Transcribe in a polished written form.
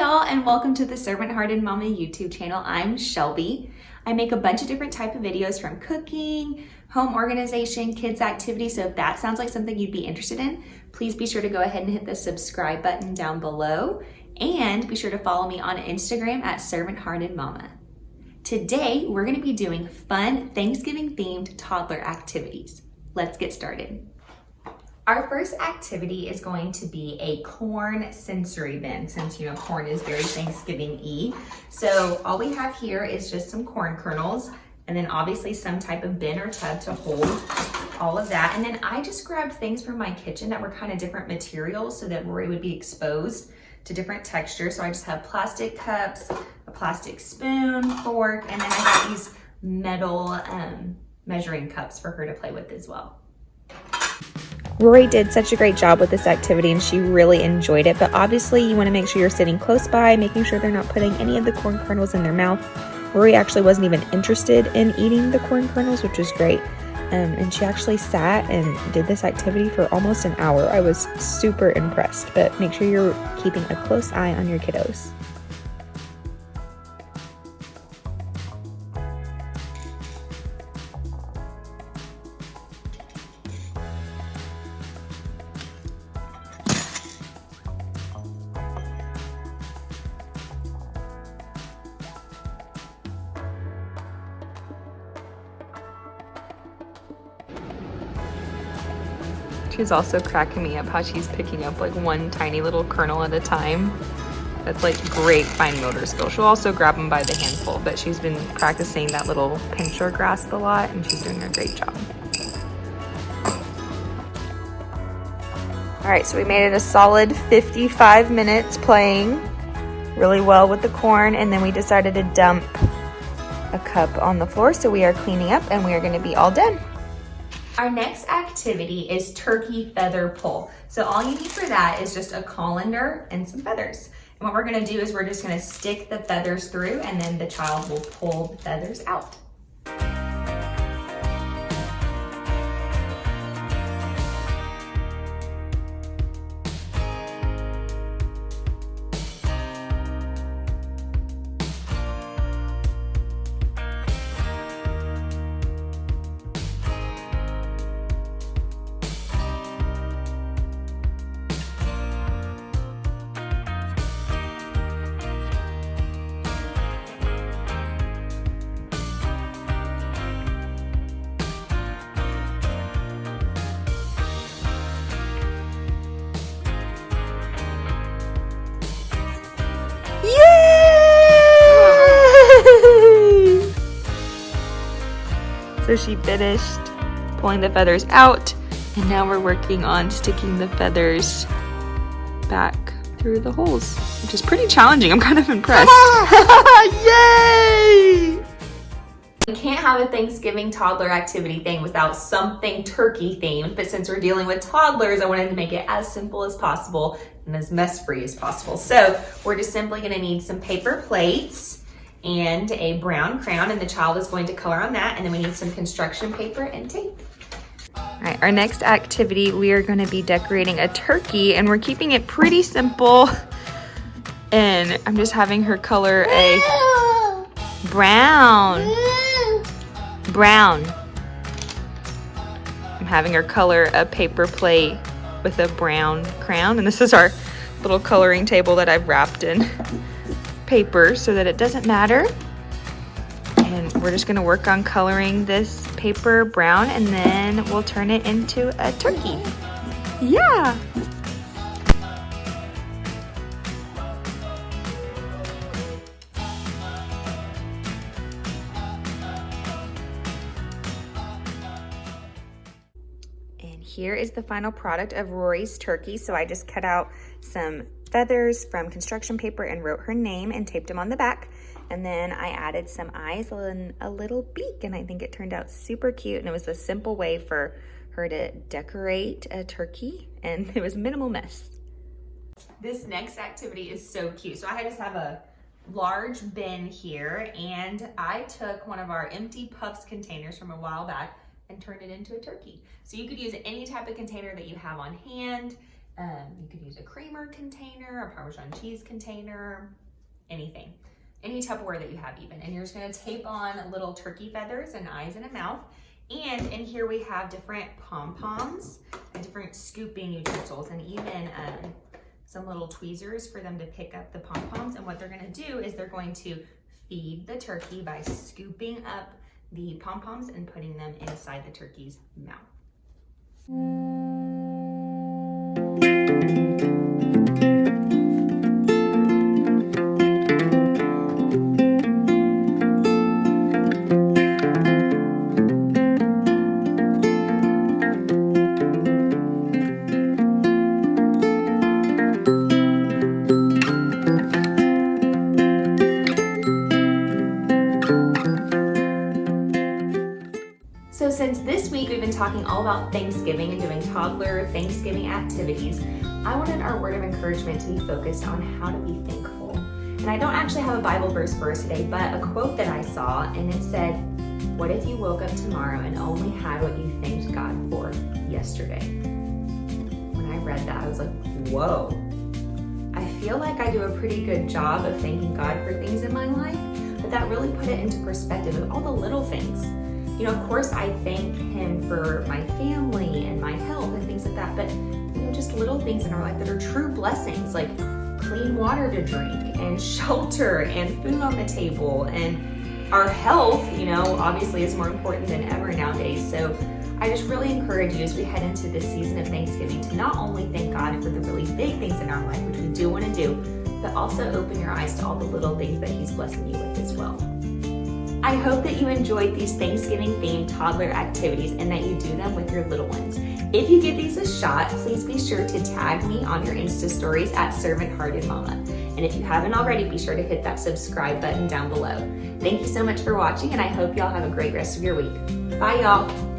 y'all, and welcome to the Servant Hearted Mama YouTube channel. I'm Shelby. I make a bunch of different type of videos from cooking, home organization, kids activities. So if that sounds like something you'd be interested in, please be sure to go ahead and hit the subscribe button down below, and be sure to follow me on Instagram at Servant Hearted Mama. Today, we're gonna be doing fun Thanksgiving themed toddler activities. Let's get started. Our first activity is going to be a corn sensory bin, since corn is very Thanksgiving-y. So all we have here is just some corn kernels, and then obviously some type of bin or tub to hold all of that. And then I just grabbed things from my kitchen that were kind of different materials so that Rory would be exposed to different textures. So I just have plastic cups, a plastic spoon, fork, and then I have these metal measuring cups for her to play with as well. Rory did such a great job with this activity and she really enjoyed it, but obviously you want to make sure you're sitting close by, making sure they're not putting any of the corn kernels in their mouth. Rory actually wasn't even interested in eating the corn kernels, which was great. And she actually sat and did this activity for almost an hour. I was super impressed, but make sure you're keeping a close eye on your kiddos. She's also cracking me up how she's picking up like one tiny little kernel at a time. That's like great fine motor skill. She'll also grab them by the handful, but she's been practicing that little pincher grasp a lot and she's doing a great job. All right, so we made it a solid 55 minutes playing really well with the corn, and then we decided to dump a cup on the floor. So we are cleaning up and we are gonna be all done. Our next activity is turkey feather pull. So all you need for that is just a colander and some feathers. And what we're gonna do is we're just gonna stick the feathers through, and then the child will pull the feathers out. Yay! So she finished pulling the feathers out, and now we're working on sticking the feathers back through the holes, which is pretty challenging. I'm kind of impressed. Yay! We can't have a Thanksgiving toddler activity thing without something turkey themed, but since we're dealing with toddlers, I wanted to make it as simple as possible and as mess-free as possible. So we're just simply gonna need some paper plates and a brown crayon, and the child is going to color on that, and then we need some construction paper and tape. All right, our next activity, we are gonna be decorating a turkey, and we're keeping it pretty simple. And I'm just having her color a brown. I'm having her color a paper plate with a brown crayon, and this is our little coloring table that I've wrapped in paper so that it doesn't matter. And we're just gonna work on coloring this paper brown, and then we'll turn it into a turkey. Yeah! Here is the final product of Rory's turkey. So I just cut out some feathers from construction paper and wrote her name and taped them on the back. And then I added some eyes and a little beak, and I think it turned out super cute. And it was a simple way for her to decorate a turkey, and it was minimal mess. This next activity is so cute. So I just have a large bin here, and I took one of our empty Puffs containers from a while back and turned it into a turkey. So you could use any type of container that you have on hand. You could use a creamer container, a Parmesan cheese container, anything. Any Tupperware that you have even. And you're just gonna tape on little turkey feathers and eyes and a mouth. And in here we have different pom-poms and different scooping utensils and even some little tweezers for them to pick up the pom-poms. And what they're gonna do is they're going to feed the turkey by scooping up the pom-poms and putting them inside the turkey's mouth. So since this week we've been talking all about Thanksgiving and doing toddler Thanksgiving activities, I wanted our word of encouragement to be focused on how to be thankful. And I don't actually have a Bible verse for us today, but a quote that I saw, and it said, "What if you woke up tomorrow and only had what you thanked God for yesterday?" When I read that, I was like, whoa. I feel like I do a pretty good job of thanking God for things in my life, but that really put it into perspective of all the little things. You know, of course I thank Him for my family and my health and things like that, but you know, just little things in our life that are true blessings, like clean water to drink and shelter and food on the table, and our health, you know, obviously is more important than ever nowadays. So I just really encourage you as we head into this season of Thanksgiving to not only thank God for the really big things in our life, which we do want to do, but also open your eyes to all the little things that He's blessing you with as well. I hope that you enjoyed these Thanksgiving-themed toddler activities and that you do them with your little ones. If you give these a shot, please be sure to tag me on your Insta stories at Servant Hearted Mama. And if you haven't already, be sure to hit that subscribe button down below. Thank you so much for watching, and I hope y'all have a great rest of your week. Bye, y'all.